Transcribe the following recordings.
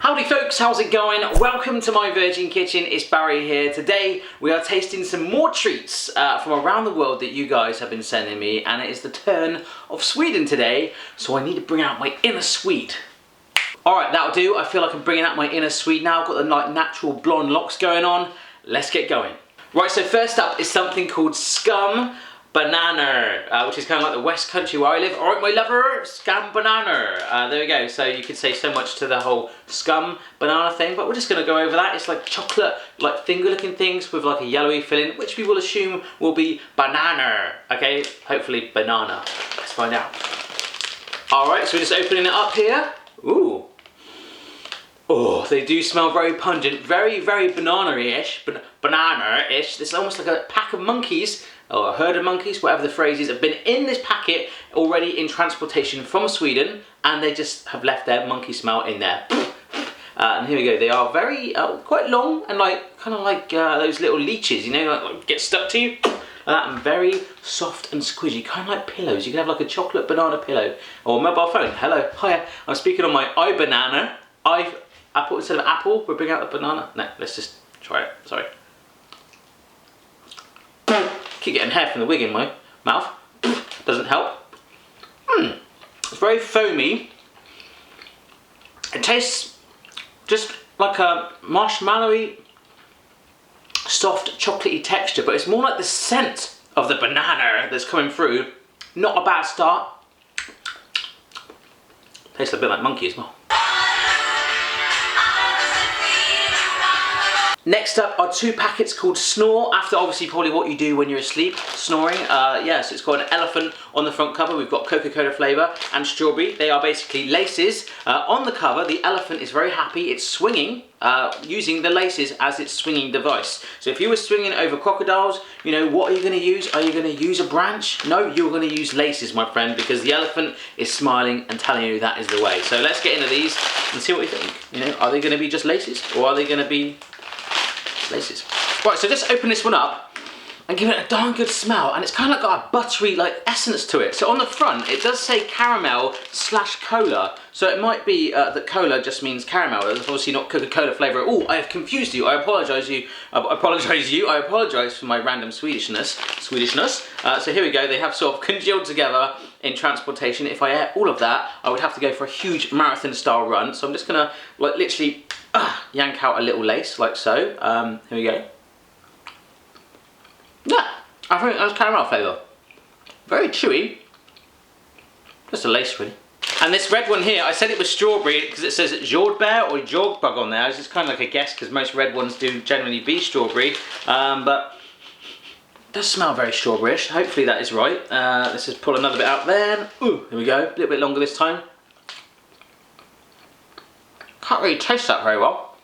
Howdy folks, how's it going? Welcome to my Virgin Kitchen, it's Barry here. Today we are tasting some more treats from around the world that you guys have been sending me, and it is the turn of Sweden today, so I need to bring out my inner Swede. Alright, that'll do. I feel like I'm bringing out my inner Swede now. I've got the natural blonde locks going on. Let's get going. Right, so first up is something called scum banana, which is kind of like the West Country where I live. Alright, my lover, scum banana. There we go. So you could say so much to the whole scum banana thing, but we're just going to go over that. It's like chocolate, like finger-looking things with like a yellowy filling, which we will assume will be banana. Okay, hopefully banana. Let's find out. Alright, so we're just opening it up here. Ooh. Oh, they do smell very pungent, very banana-ish, banana-ish. This is almost like a pack of monkeys, or a herd of monkeys, whatever the phrase is, have been in this packet already in transportation from Sweden, and they just have left their monkey smell in there. And here we go. They are very, quite long, and like kind of like those little leeches, you know, like get stuck to you. And very soft and squishy, kind of like pillows. You can have like a chocolate banana pillow, or a mobile phone. Hello, hiya. I'm speaking on my iBanana. Apple instead of apple. We're bringing out the banana. No, let's just try it. Sorry. Keep getting hair from the wig in my mouth. Doesn't help. It's very foamy. It tastes just like a marshmallowy, soft, chocolatey texture, but it's more like the scent of the banana that's coming through. Not a bad start. Tastes a bit like monkey as well. Next up are two packets called Snore, after obviously probably what you do when you're asleep, snoring. Yes, it's got an elephant on the front cover. We've got Coca-Cola flavour and strawberry. They are basically laces. On the cover, the elephant is very happy. It's swinging, using the laces as its swinging device. So if you were swinging over crocodiles, you know, what are you going to use? Are you going to use a branch? No, you're going to use laces, my friend, because the elephant is smiling and telling you that is the way. So let's get into these and see what we think. You know, are they going to be just laces, or are they going to be laces? Right, so just open this one up and give it a darn good smell, and it's kind of like got a buttery like essence to it. So on the front it does say caramel / cola, so it might be that cola just means caramel. There's obviously not Coca-Cola flavour. Oh, I have confused you. I apologise for my random Swedishness. So here we go. They have sort of congealed together in transportation. If I ate all of that, I would have to go for a huge marathon style run. So I'm just gonna like literally yank out a little lace like so. Here we go. Yeah, I think that's caramel flavour. Very chewy. Just a lace really. And this red one here, I said it was strawberry because it says jordbær or jordbug on there. It's just kind of like a guess because most red ones do generally be strawberry. But it does smell very strawberryish. Hopefully that is right. Let's just pull another bit out there. Ooh, here we go. A little bit longer this time. Can't really taste that very well.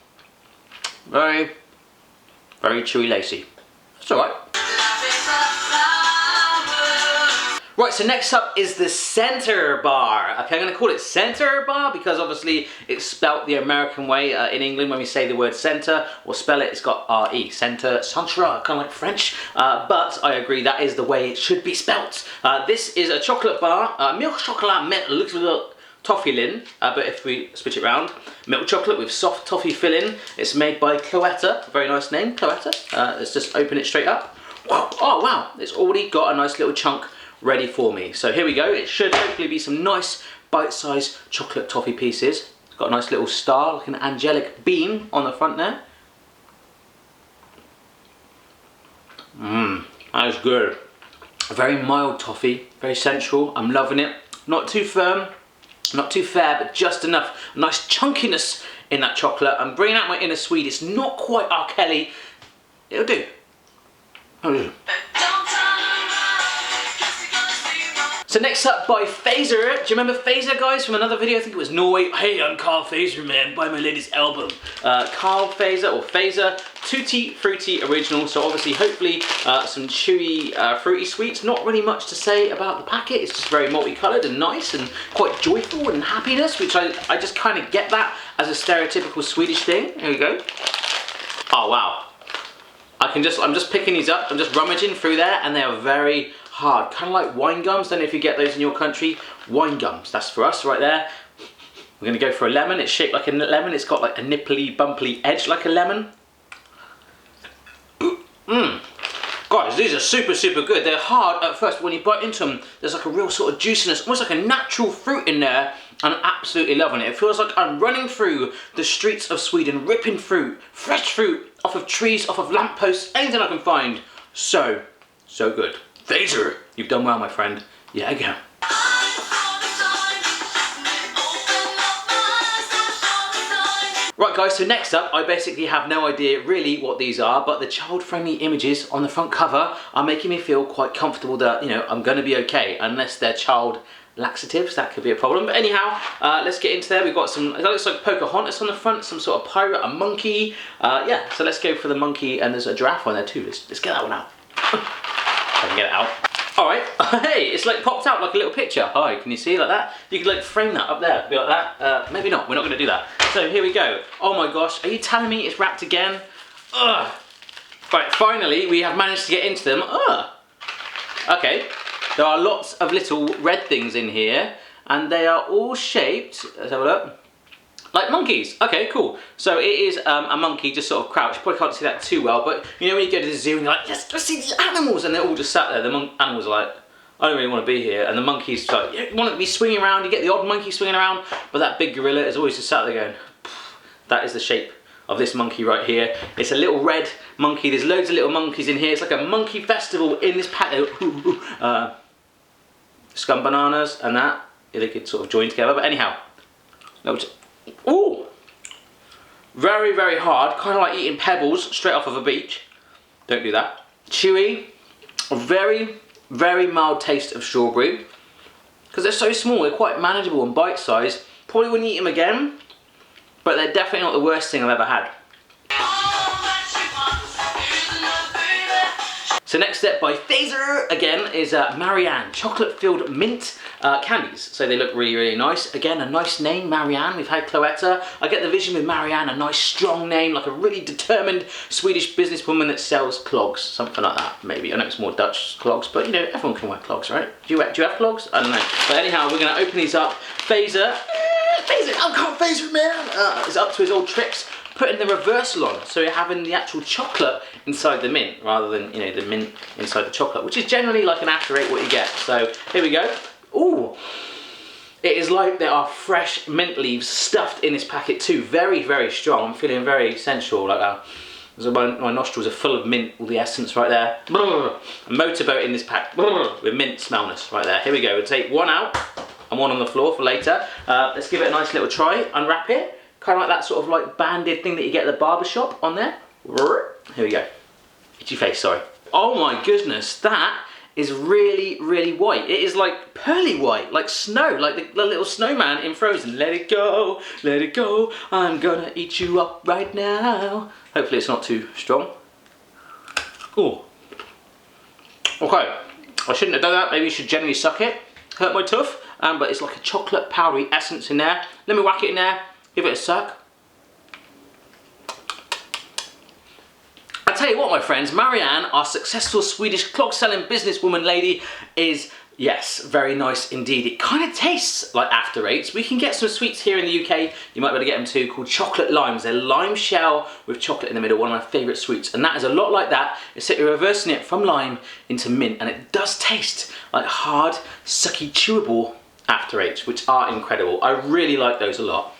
Very chewy, lacy. That's alright. Right, so next up is the center bar. Okay, I'm going to call it center bar because obviously it's spelt the American way. In England, when we say the word center or spell it, it's got R-E. Center, centre, kind of like French. But I agree, that is the way it should be spelt. This is a chocolate bar. Milk chocolat mint looks a little toffee filling, but if we switch it around, milk chocolate with soft toffee filling. It's made by Cloetta, very nice name, Cloetta. Let's just open it straight up. Wow. Oh wow, it's already got a nice little chunk ready for me. So here we go. It should hopefully be some nice bite-sized chocolate toffee pieces. It's got a nice little star, like an angelic beam on the front there. That is good. A very mild toffee, very sensual. I'm loving it. Not too firm, not too fair, but just enough. A nice chunkiness in that chocolate. I'm bringing out my inner Swede. It's not quite R. Kelly. It'll do. It'll do. So next up by Phaser. Do you remember Phaser, guys, from another video? I think it was Norway. Hey, I'm Carl Phaser, man. Buy my latest album. Carl Phaser, or Phaser, Tutti Frutti Original. So obviously, hopefully, some chewy, fruity sweets. Not really much to say about the packet. It's just very multicolored and nice and quite joyful and happiness, which I just kind of get that as a stereotypical Swedish thing. Here we go. Oh, wow. I'm just picking these up. I'm just rummaging through there, and they are very hard, kind of like wine gums. Don't know if you get those in your country. Wine gums, that's for us right there. We're gonna go for a lemon. It's shaped like a lemon. It's got like a nipply, bumpy edge like a lemon. Mmm. Guys, these are super, super good. They're hard at first, but when you bite into them, there's like a real sort of juiciness, almost like a natural fruit in there. And I'm absolutely loving it. It feels like I'm running through the streets of Sweden, ripping fruit, fresh fruit, off of trees, off of lampposts, anything I can find. So good. Phaser, you've done well, my friend. Yeah, again. Right guys, so next up, I basically have no idea really what these are, but the child-friendly images on the front cover are making me feel quite comfortable that, you know, I'm gonna be okay, unless they're child laxatives, that could be a problem. But anyhow, let's get into there. We've got some, it looks like Pocahontas on the front, some sort of pirate, a monkey. Yeah, so let's go for the monkey, and there's a giraffe on there too. Let's get that one out. I can get it out. All right, hey, it's like popped out like a little picture. Hi, can you see like that? You could like frame that up there, be like that. Maybe not, we're not gonna do that. So here we go. Oh my gosh, are you telling me it's wrapped again? Ugh. Right, finally, we have managed to get into them. Ugh. Okay, there are lots of little red things in here, and they are all shaped, let's have a look, like monkeys. Okay, cool. So it is a monkey just sort of crouched. You probably can't see that too well, but you know when you go to the zoo and you're like, let's see the animals, and they're all just sat there. The animals are like, I don't really want to be here. And the monkey's like, you want to be swinging around, you get the odd monkey swinging around, but that big gorilla is always just sat there going, that is the shape of this monkey right here. It's a little red monkey. There's loads of little monkeys in here. It's like a monkey festival in this pack. Scum bananas and that, yeah, they could sort of join together, but anyhow. Ooh! Very, very hard, kind of like eating pebbles straight off of a beach. Don't do that. Chewy, a very, very mild taste of strawberry. Because they're so small, they're quite manageable and bite-sized. Probably wouldn't eat them again, but they're definitely not the worst thing I've ever had. So next step by Phaser, again, is Maryanne, chocolate-filled mint candies. So they look really, really nice. Again, a nice name, Maryanne. We've had Cloetta. I get the vision with Maryanne, a nice strong name, like a really determined Swedish businesswoman that sells clogs, something like that, maybe. I know it's more Dutch clogs, but you know, everyone can wear clogs, right? Do you have clogs? I don't know. But anyhow, we're gonna open these up. Phaser, I can't Phaser, man. Is up to his old tricks. Putting the reversal on, so you're having the actual chocolate inside the mint rather than, you know, the mint inside the chocolate, which is generally like an after eight what you get. So here we go. Ooh, it is like there are fresh mint leaves stuffed in this packet too. Very, very strong. I'm feeling very sensual like that. My nostrils are full of mint, all the essence right there. A motorboat in this pack with mint smellness right there. Here we go. We'll take one out and one on the floor for later. Let's give it a nice little try. Unwrap it. Kind of like that sort of like banded thing that you get at the barber shop on there. Here we go. Itchy face, sorry. Oh my goodness, that is really, really white. It is like pearly white, like snow, like the little snowman in Frozen. Let it go, I'm gonna eat you up right now. Hopefully it's not too strong. Ooh. Okay, I shouldn't have done that. Maybe you should generally suck it. Hurt my tooth, but it's like a chocolate powdery essence in there. Let me whack it in there. Give it a suck. I tell you what, my friends, Maryanne, our successful Swedish clog-selling businesswoman lady, is, yes, very nice indeed. It kind of tastes like after eights. We can get some sweets here in the UK. You might be able to get them too, called chocolate limes. They're lime shell with chocolate in the middle, one of my favourite sweets. And that is a lot like that, except you're reversing it from lime into mint. And it does taste like hard, sucky, chewable after eights, which are incredible. I really like those a lot.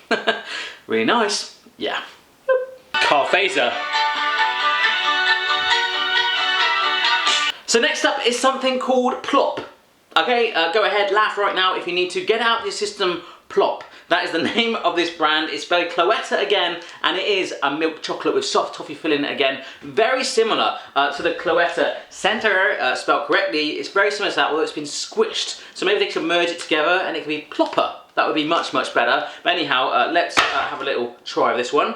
Really nice. Yeah. Carl Phaser. So next up is something called Plop. Okay, go ahead, laugh right now if you need to. Get out your system, Plop. That is the name of this brand. It's spelled Cloetta again, and it is a milk chocolate with soft toffee filling again. Very similar to the Cloetta Center, spelled correctly. It's very similar to that, although it's been squished. So maybe they could merge it together and it could be Plopper. That would be much, much better. But anyhow, let's have a little try of this one.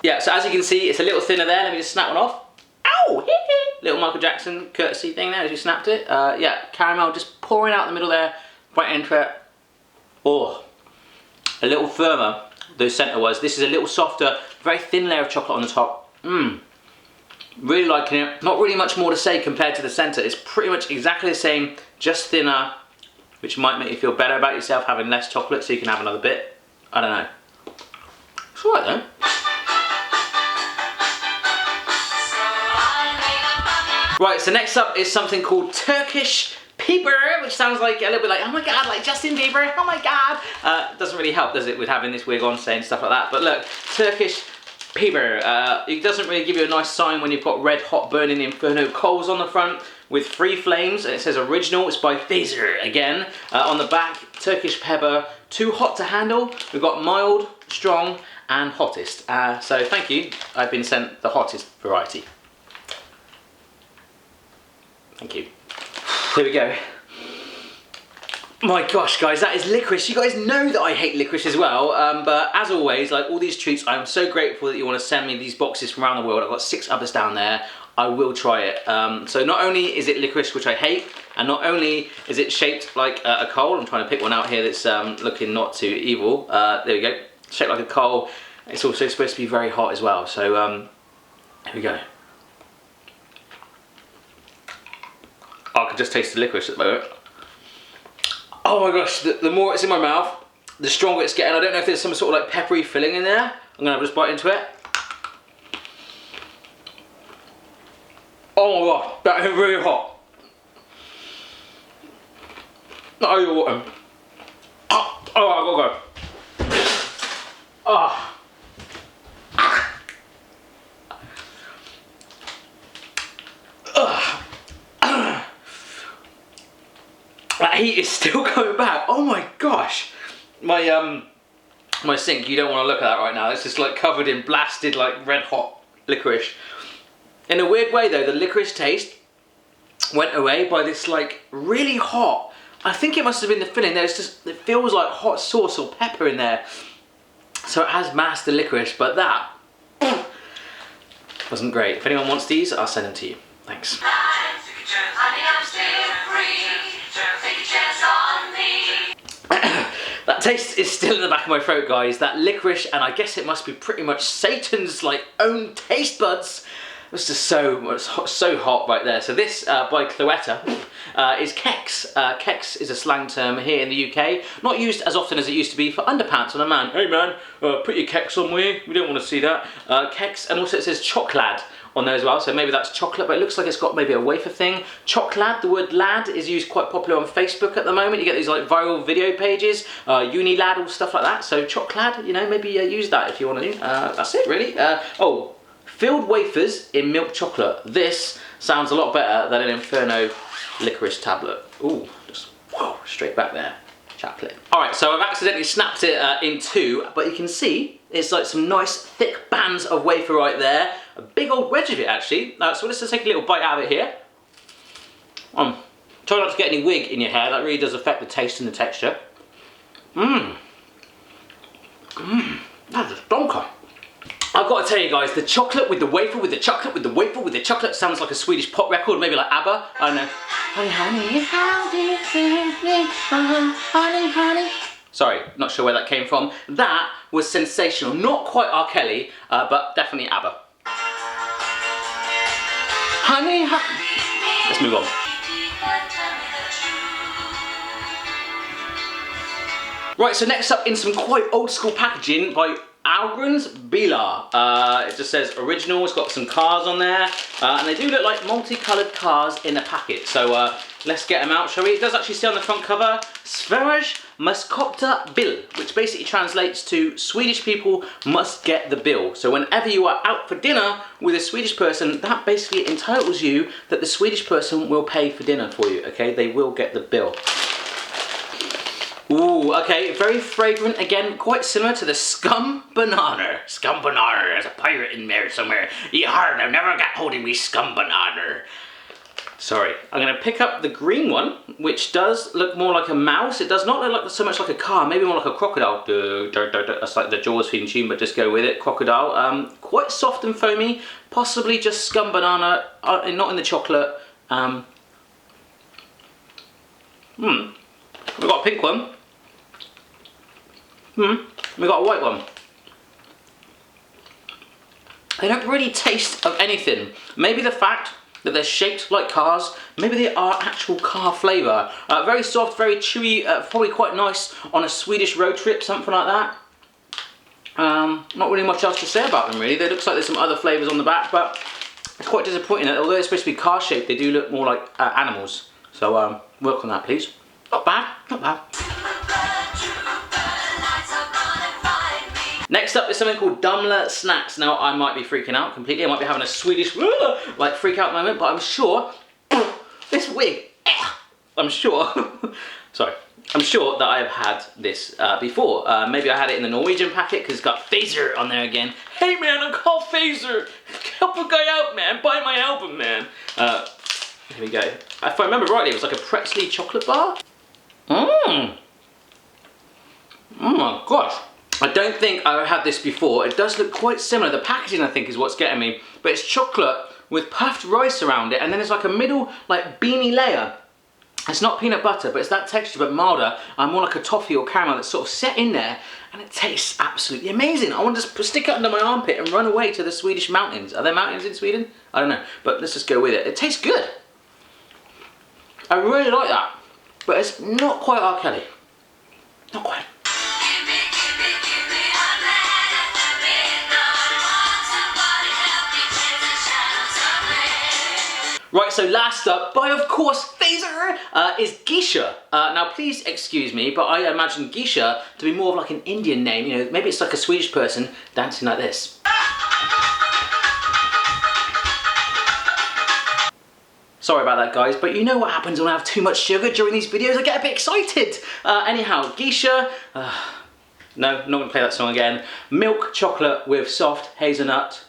Yeah, so as you can see, it's a little thinner there. Let me just snap one off. Ow! Little Michael Jackson courtesy thing there as you snapped it. Yeah, caramel just pouring out the middle there. Right into it. Oh, a little firmer, the center was. This is a little softer, very thin layer of chocolate on the top. Mmm. Really liking it. Not really much more to say compared to the center. It's pretty much exactly the same, just thinner, which might make you feel better about yourself having less chocolate so you can have another bit. I don't know. It's alright though. Right, so next up is something called Turkish Peeper, which sounds like a little bit like, oh my god, like Justin Bieber, oh my god. Doesn't really help, does it, with having this wig on, saying stuff like that. But look, Turkish Peeper. It doesn't really give you a nice sign when you've got red hot burning inferno coals on the front with 3 flames, and it says original. It's by Phaser again. On the back, Turkish Pepper, too hot to handle. We've got mild, strong, and hottest. So thank you. I've been sent the hottest variety. Thank you. Here we go. My gosh, guys, that is licorice. You guys know that I hate licorice as well, but as always, like all these treats, I'm so grateful that you want to send me these boxes from around the world. I've got 6 others down there. I will try it. So not only is it licorice, which I hate, and not only is it shaped like a coal, I'm trying to pick one out here that's looking not too evil. There we go, shaped like a coal. It's also supposed to be very hot as well. So here we go. Oh, I can just taste the licorice at the moment. Oh my gosh, the more it's in my mouth, the stronger it's getting. I don't know if there's some sort of like peppery filling in there. I'm gonna have a just bite into it. Oh my gosh, that is really hot. Not overwater. Oh, I gotta go. Oh. That heat is still coming back. Oh my gosh. My sink, you don't want to look at that right now. It's just like covered in blasted like red hot licorice. In a weird way though, the licorice taste went away by this like really hot, I think it must have been the filling. There's just, it feels like hot sauce or pepper in there. So it has masked the licorice, but that wasn't great. If anyone wants these, I'll send them to you. Thanks. That taste is still in the back of my throat, guys. That licorice, and I guess it must be pretty much Satan's like own taste buds. It was just so hot right there. So this by Cloetta is keks. Keks is a slang term here in the UK, not used as often as it used to be for underpants on a man. Hey man, put your keks on me. We don't want to see that. Keks, and also it says chocolate on there as well, so maybe that's chocolate, but it looks like it's got maybe a wafer thing. Chocolate, the word lad is used quite popular on Facebook at the moment. You get these like viral video pages, Unilad, all stuff like that. So chocolate, you know, maybe use that if you want to. That's it really. Oh, filled wafers in milk chocolate. This sounds a lot better than an Inferno licorice tablet. Ooh, just whoa, straight back there. Chocolate. Alright, so I've accidentally snapped it in 2, but you can see it's like some nice thick bands of wafer right there. A big old wedge of it actually. So let's just take a little bite out of it here. Try not to get any wig in your hair, that really does affect the taste and the texture. That's a stonker. I've got to tell you guys, the chocolate with the wafer, with the chocolate, with the wafer, with the chocolate sounds like a Swedish pop record, maybe like ABBA. I don't know. Honey, honey, how do you feel? Honey, honey. Sorry, not sure where that came from. That was sensational. Not quite R. Kelly, but definitely ABBA. Honey, honey. Let's move on. Right, so next up in some quite old school packaging by Algrens Bilar. It just says original. It's got some cars on there, and they do look like multicoloured cars in a packet. So let's get them out, shall we? It does actually say on the front cover, Sveriges Maskopta Bill, which basically translates to Swedish people must get the bill. So whenever you are out for dinner with a Swedish person, that basically entitles you that the Swedish person will pay for dinner for you, okay? They will get the bill. Ooh, okay, very fragrant again, quite similar to the Scum Banana. Scum Banana, there's a pirate in there somewhere. Yarr, I've never got hold of me Scum Banana. Sorry, I'm gonna pick up the green one, which does look more like a mouse. It does not look like so much like a car, maybe more like a crocodile. That's like the Jaws theme tune, but just go with it, crocodile. Quite soft and foamy, possibly just Scum Banana, not in the chocolate. We've got a pink one. We got a white one. They don't really taste of anything. Maybe the fact that they're shaped like cars, maybe they are actual car flavour. Very soft, very chewy, probably quite nice on a Swedish road trip, something like that. Not really much else to say about them really. They look like there's some other flavours on the back, but it's quite disappointing that although it's supposed to be car shaped, they do look more like animals. So work on that please. Not bad, not bad. Next up is something called Dumler Snacks. Now I might be freaking out completely. I might be having a Swedish like freak out moment, but I'm sure this wig, I'm sure, sorry, I'm sure that I have had this before. Maybe I had it in the Norwegian packet because it's got Phaser on there again. Hey man, I'm called Phaser. Help a guy out, man. Buy my album, man. Here we go. If I remember rightly, it was like a Pretzely chocolate bar. Oh my gosh. I don't think I've had this before. It does look quite similar. The packaging, I think, is what's getting me. But it's chocolate with puffed rice around it, and then there's like a middle, like, beanie layer. It's not peanut butter, but it's that texture, but milder. More like a toffee or caramel that's sort of set in there, and it tastes absolutely amazing. I want to just stick it under my armpit and run away to the Swedish mountains. Are there mountains in Sweden? I don't know, but let's just go with it. It tastes good. I really like that, but it's not quite R. Kelly. Not quite. Right, so last up, by of course Phaser, is Geisha. Now please excuse me, but I imagine Geisha to be more of like an Indian name, you know, maybe it's like a Swedish person dancing like this. Sorry about that guys, but you know what happens when I have too much sugar during these videos, I get a bit excited. Anyhow, Geisha, no, not gonna play that song again. Milk chocolate with soft hazelnut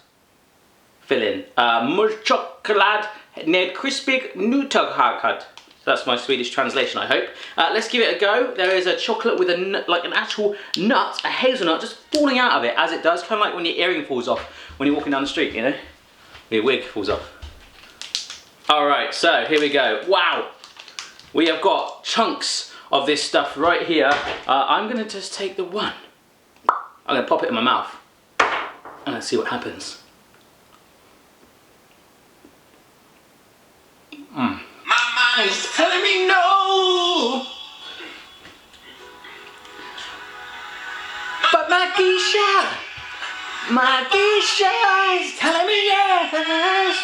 filling. Chocolate ned krispig nutughakat. That's my Swedish translation, I hope. Let's give it a go. There is a chocolate with like an actual nut, a hazelnut, just falling out of it as it does, kind of like when your earring falls off when you're walking down the street, you know? Your wig falls off. All right, so here we go. Wow, we have got chunks of this stuff right here. I'm gonna just take the one. I'm gonna pop it in my mouth and let's see what happens. My mind's telling me no, but my Geisha is telling me yes.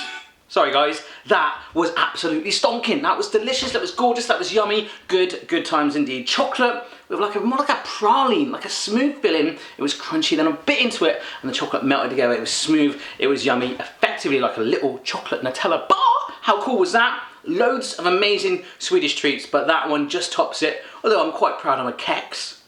Sorry guys, that was absolutely stonking. That was delicious, that was gorgeous, that was yummy. Good times indeed. Chocolate with like more like a praline, like a smooth filling. It was crunchy, then I bit into it and the chocolate melted together. It was smooth, it was yummy, effectively like a little chocolate Nutella bar. How cool was that? Loads of amazing Swedish treats, but that one just tops it. Although I'm quite proud of my keks.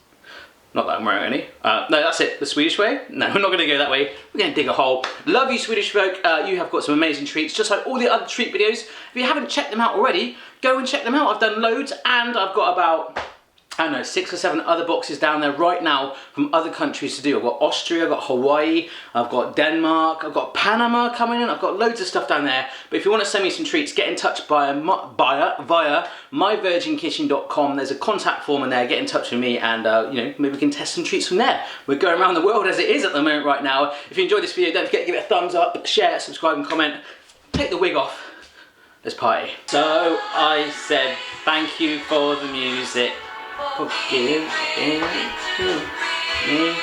Not that I'm wearing any. No, that's it. The Swedish way? No, we're not going to go that way. We're going to dig a hole. Love you, Swedish folk. You have got some amazing treats, just like all the other treat videos. If you haven't checked them out already, go and check them out. I've done loads, and I've got about, I don't know, 6 or 7 other boxes down there right now from other countries to do. I've got Austria, I've got Hawaii, I've got Denmark, I've got Panama coming in. I've got loads of stuff down there. But if you want to send me some treats, get in touch via myvirginkitchen.com. There's a contact form in there. Get in touch with me, and you know, maybe we can test some treats from there. We're going around the world as it is at the moment right now. If you enjoyed this video, don't forget to give it a thumbs up, share, subscribe, and comment. Take the wig off. Let's party. So I said thank you for the music. Forgive it to me.